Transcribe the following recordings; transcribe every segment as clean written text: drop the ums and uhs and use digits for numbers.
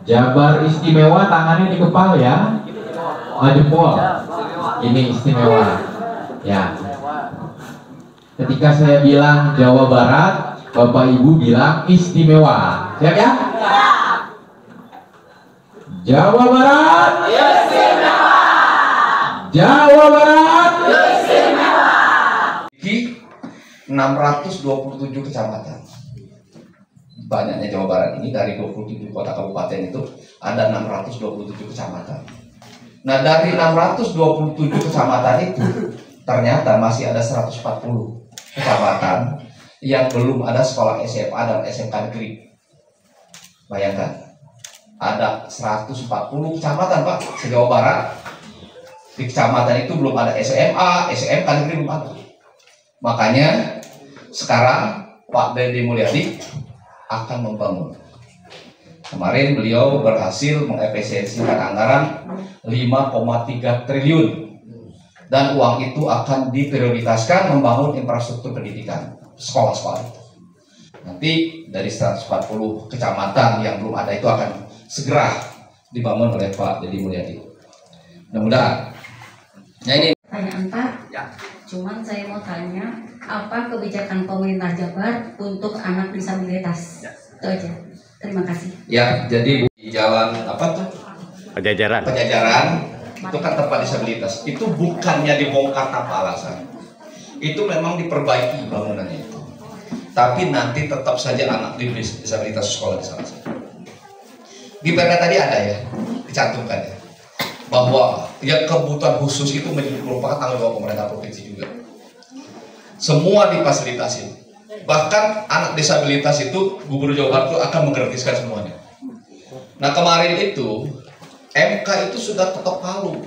Jabar istimewa tangannya di kepala ya. Oh, jempol. Ini istimewa. Ya. Ketika saya bilang Jawa Barat, Bapak Ibu bilang istimewa. Siap ya? Jawa Barat istimewa. Jawa Barat istimewa. 627 kecamatan. Banyaknya Jawa Barat ini, dari 27 kota kabupaten itu ada 627 kecamatan. Nah, dari 627 kecamatan itu ternyata masih ada 140 kecamatan yang belum ada sekolah SMA dan SMK negeri. Bayangkan, ada 140 kecamatan Pak se-Jawa Barat. Di kecamatan itu belum ada SMA, SMK negeri belum ada. Makanya sekarang Pak Deddy Mulyadi akan membangun. Kemarin beliau berhasil mengefisiensikan anggaran 5,3 triliun. Dan uang itu akan diprioritaskan membangun infrastruktur pendidikan, sekolah-sekolah itu. Nanti dari 140 kecamatan yang belum ada itu akan segera dibangun oleh Pak Deddy Mulyadi. Mudah-mudahan. Nah ini Pertanyaan Pak, ya. Cuman saya mau tanya, apa kebijakan pemerintah Jabar untuk anak disabilitas? Ya. Itu aja. Terima kasih. Ya, jadi di jalan apa tuh? Pajajaran. Itu kan tempat disabilitas. Itu bukannya dibongkar tanpa alasan. Itu memang diperbaiki bangunannya itu. Tapi nanti tetap saja anak disabilitas sekolah di sana. Di Perda tadi ada ya, dicantumkan ya, bahwa yang kebutuhan khusus itu merupakan tanggung jawab pemerintah provinsi juga. Semua difasilitasi. Bahkan anak disabilitas itu Gubernur Jawa Barat itu akan menggratiskan semuanya. Nah kemarin itu MK itu sudah ketok palu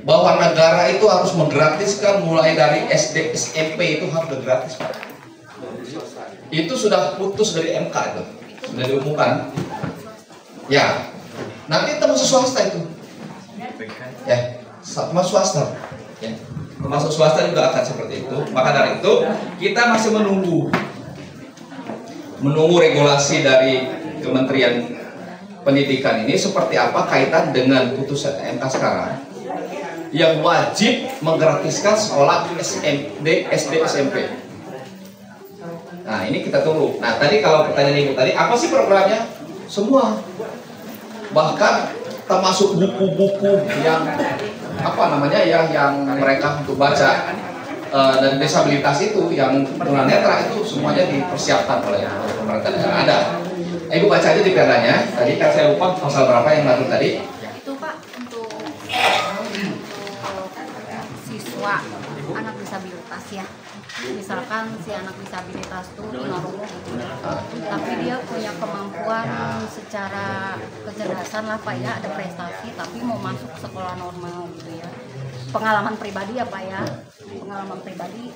bahwa negara itu harus menggratiskan mulai dari SD SMP itu harus gratis Pak. Itu sudah putus dari MK itu, sudah diumumkan. Ya, nanti termasuk swasta itu. Ya, termasuk swasta. Ya. Termasuk swasta juga akan seperti itu. Maka dari itu kita masih menunggu regulasi dari Kementerian Pendidikan ini seperti apa kaitan dengan putusan MK sekarang yang wajib menggratiskan sekolah SD, SMP. Nah ini kita tunggu. Nah tadi kalau pertanyaan Ibu tadi, apa sih programnya? Semua. Bahkan termasuk buku-buku yang yang mereka untuk baca dan disabilitas itu yang tunanetra itu semuanya dipersiapkan oleh pemerintah daerah. Ada. Ibu baca aja di perdanya. Tadi kan saya lupa pasal berapa yang ngatur tadi. Itu Pak untuk siswa anak disabilitas ya. Misalkan si anak disabilitas itu tunarungu gitu, tapi dia punya kemampuan secara kecerdasan lah Pak ya, ada prestasi tapi mau masuk sekolah normal gitu ya. Pengalaman pribadi ya Pak ya, pengalaman pribadi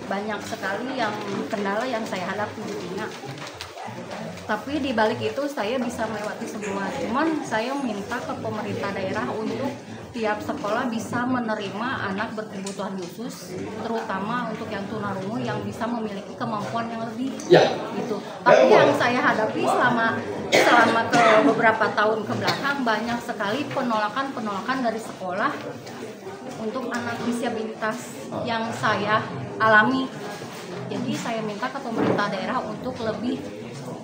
banyak sekali yang kendala yang saya hadapi jadinya. Tapi di balik itu saya bisa melewati semua. Cuman saya minta ke pemerintah daerah untuk tiap sekolah bisa menerima anak berkebutuhan khusus, terutama untuk yang tunarungu yang bisa memiliki kemampuan yang lebih. Ya. Gitu. Tapi yang saya hadapi selama ke beberapa tahun ke belakang banyak sekali penolakan dari sekolah untuk anak disabilitas yang saya alami. Jadi saya minta ke pemerintah daerah untuk lebih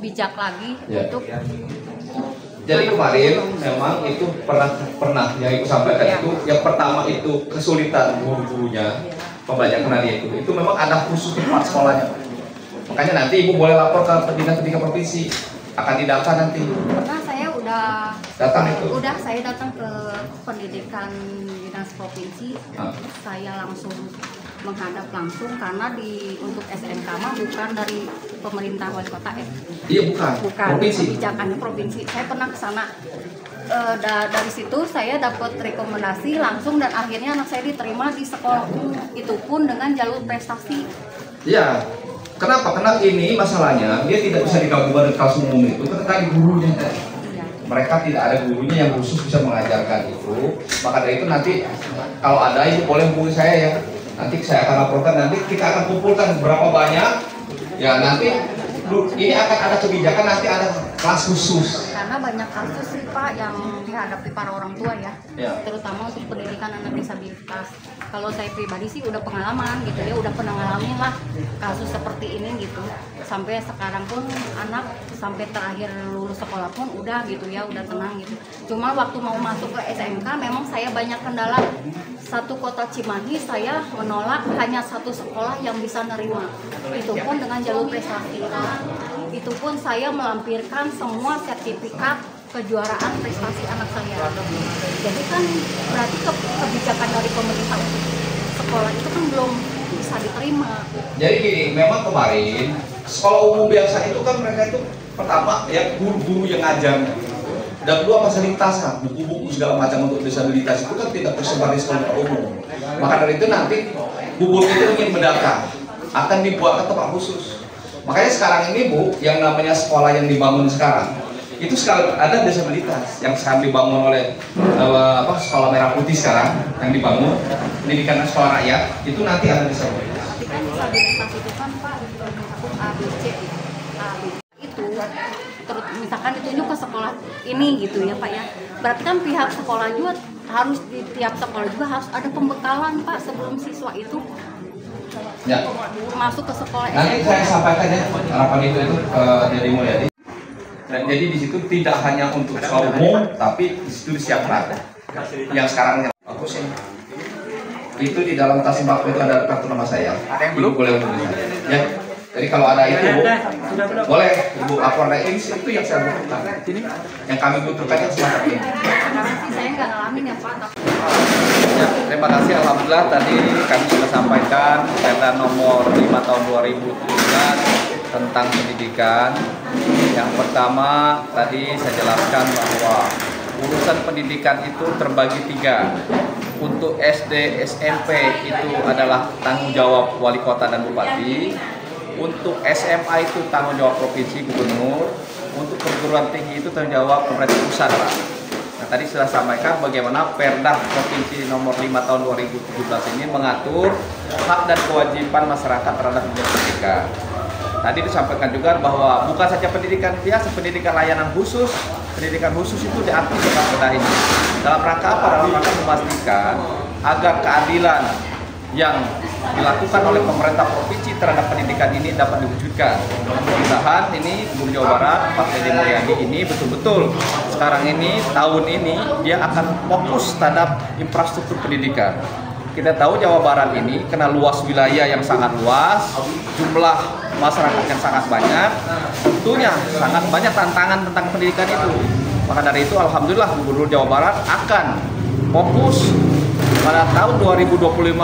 bijak lagi untuk. Jadi kemarin memang itu pernah yang Ibu sampaikan itu yang pertama itu kesulitan guru-gurunya pembelajaran itu memang ada khusus tempat sekolahnya. Makanya nanti Ibu boleh lapor ke Pendidikan Provinsi, akan didata nanti. Karena saya udah datang itu. Udah saya datang ke Pendidikan Dinas Provinsi, saya langsung menghadap langsung karena untuk SMK mah bukan dari pemerintah wali kota Iya bukan provinsi. Kebijakannya provinsi. Saya pernah ke sana. Dari situ saya dapat rekomendasi langsung dan akhirnya anak saya diterima di sekolah itu pun dengan jalur prestasi. Iya. Kenapa? Karena ini masalahnya dia tidak bisa digabungkan dengan kelas umum itu karena gurunya. Mereka tidak ada gurunya yang khusus bisa mengajarkan itu. Maka dari itu nanti kalau ada Ibu boleh hubungi saya ya. Nanti saya akan laporkan, nanti kita akan kumpulkan berapa banyak. Ya nanti ini akan ada kebijakan nanti ada kelas khusus. Karena banyak kasus sih Pak yang dihadapi para orang tua ya, Ya. terutama untuk pendidikan anak disabilitas. Kalau saya pribadi sih udah pengalaman gitu ya, udah pernah ngalamin lah kasus seperti ini gitu. Sampai sekarang pun anak sampai terakhir lulus sekolah pun udah gitu ya, udah tenang gitu. Cuma waktu mau masuk ke SMK memang saya banyak kendala. Satu kota Cimahi saya menolak hanya satu sekolah yang bisa nerima. Itu pun dengan jalur prestasi. Itu pun saya melampirkan semua sertifikat kejuaraan prestasi anak saya. Jadi kan berarti kebijakan dari pemerintah untuk sekolah itu kan belum bisa diterima. Jadi gini, memang kemarin sekolah umum biasa itu kan mereka itu pertama ya guru-guru yang ngajar. Dan kedua fasilitas kan, buku-buku segala macam untuk disabilitas itu kan tidak tersebar di sekolah umum. Maka dari itu nanti guru itu ingin mendata akan dibuat ke tempat khusus. Makanya sekarang ini Bu, yang namanya sekolah yang dibangun sekarang itu sekarang ada disabilitas yang sekarang dibangun oleh sekolah Merah Putih sekarang yang dibangun pendidikan sekolah rakyat itu nanti ada disabilitas. Tapi kan disabilitas itu kan Pak untuk ABC itu terus misalkan ditunjuk ke sekolah ini gitu ya Pak ya. Berarti kan pihak sekolah juga harus di tiap sekolah juga harus ada pembekalan Pak sebelum siswa itu Ya. masuk ke sekolah Nanti SMK. saya sampaikan ya harapan itu dari Mulyadi. Dan jadi di situ tidak hanya untuk sekolah umum, tapi di situ disiapkan yang sekarang bagus ya. Itu di dalam tas sembako itu ada kartu nama saya. Ada yang belum boleh untuk ya. Jadi kalau ada itu Bu, boleh Ibu lapor ini itu yang saya butuhkan. Yang kami butuhkan yang semacam ini. Sekarang sih saya nggak ngalamin ya Pak. Ya, terima kasih. Alhamdulillah tadi kami sudah sampaikan Perda nomor 5 tahun 2017 tentang pendidikan. Yang pertama tadi saya jelaskan bahwa urusan pendidikan itu terbagi 3. Untuk SD, SMP itu adalah tanggung jawab wali kota dan bupati. Untuk SMA itu tanggung jawab provinsi gubernur. Untuk perguruan tinggi itu tanggung jawab pemerintah pusat. Nah, tadi sudah sampaikan bagaimana Perda Provinsi nomor 5 tahun 2017 ini mengatur hak dan kewajiban masyarakat terhadap pendidikan. Tadi disampaikan juga bahwa bukan saja pendidikan biasa, pendidikan layanan khusus, pendidikan khusus itu diatur dalam Perda ini. Dalam rangka apa? Dalam rangka memastikan agar keadilan yang dilakukan oleh pemerintah provinsi terhadap pendidikan ini dapat diwujudkan. Mudah-mudahan ini Gubernur Jawa Barat Pak Deddy Mulyadi ini betul-betul sekarang ini tahun ini dia akan fokus terhadap infrastruktur pendidikan. Kita tahu Jawa Barat ini kena luas wilayah yang sangat luas, jumlah masyarakat yang sangat banyak, tentunya sangat banyak tantangan tentang pendidikan itu. Maka dari itu alhamdulillah Gubernur Jawa Barat akan fokus pada tahun 2025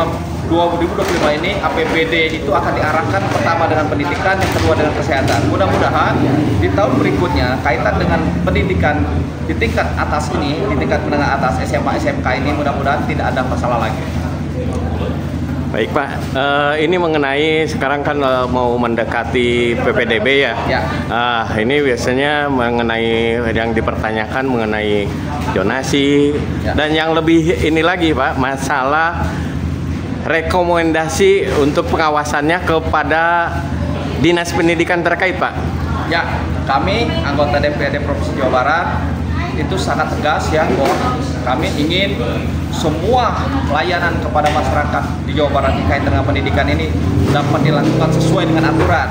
ini APBD itu akan diarahkan pertama dengan pendidikan, yang kedua dengan kesehatan. Mudah-mudahan di tahun berikutnya kaitan dengan pendidikan di tingkat atas ini, di tingkat menengah atas SMA, SMK ini mudah-mudahan tidak ada masalah lagi. Baik Pak, ini mengenai sekarang kan mau mendekati PPDB ya. Ya. Ini biasanya mengenai yang dipertanyakan mengenai zonasi Ya. dan yang lebih ini lagi Pak, masalah rekomendasi untuk pengawasannya kepada Dinas Pendidikan terkait Pak. Ya, kami anggota DPRD Provinsi Jawa Barat itu sangat tegas ya bahwa kami ingin semua layanan kepada masyarakat di Jawa Barat terkait dengan pendidikan ini dapat dilakukan sesuai dengan aturan.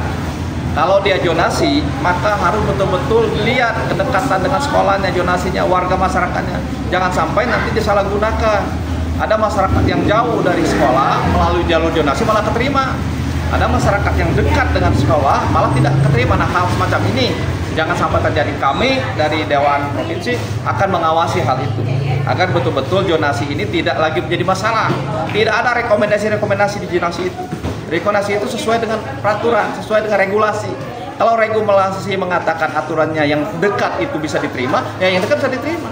Kalau dia zonasi, maka harus betul-betul lihat kedekatan dengan sekolahnya, zonasinya, warga masyarakatnya. Jangan sampai nanti disalahgunakan. Ada masyarakat yang jauh dari sekolah melalui jalur zonasi malah keterima. Ada masyarakat yang dekat dengan sekolah malah tidak keterima. Nah, hal semacam ini jangan sampai terjadi. Kami dari Dewan Provinsi akan mengawasi hal itu agar betul-betul zonasi ini tidak lagi menjadi masalah. Tidak ada rekomendasi-rekomendasi di zonasi itu. Rekomendasi itu sesuai dengan peraturan, sesuai dengan regulasi. Kalau regulasi mengatakan aturannya yang dekat itu bisa diterima, ya yang dekat bisa diterima.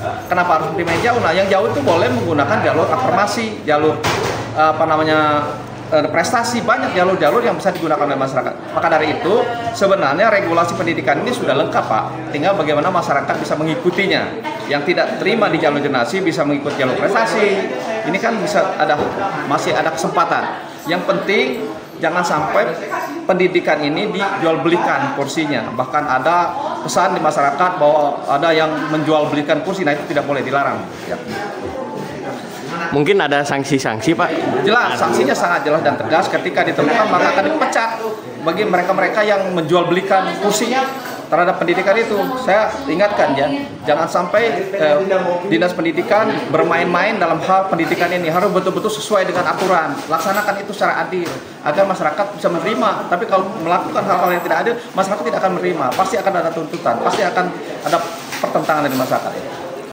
Kenapa harus menerima yang jauh? Nah, yang jauh itu boleh menggunakan jalur afirmasi, jalur prestasi, banyak jalur-jalur yang bisa digunakan oleh masyarakat. Maka dari itu sebenarnya regulasi pendidikan ini sudah lengkap Pak, tinggal bagaimana masyarakat bisa mengikutinya. Yang tidak terima di jalur zonasi bisa mengikuti jalur prestasi. Ini kan bisa masih ada kesempatan. Yang penting jangan sampai pendidikan ini dijual belikan kursinya. Bahkan ada pesan di masyarakat bahwa ada yang menjual belikan kursi, nah itu tidak boleh, dilarang. Ya. Mungkin ada sanksi-sanksi Pak? Jelas, sanksinya sangat jelas dan tegas. Ketika ditemukan maka akan dipecat. Bagi mereka-mereka yang menjual belikan kursi terhadap pendidikan itu, saya ingatkan ya, jangan sampai dinas pendidikan bermain-main dalam hal pendidikan ini. Harus betul-betul sesuai dengan aturan, laksanakan itu secara adil agar masyarakat bisa menerima. Tapi kalau melakukan hal-hal yang tidak adil, masyarakat tidak akan menerima, pasti akan ada tuntutan, pasti akan ada pertentangan dari masyarakat.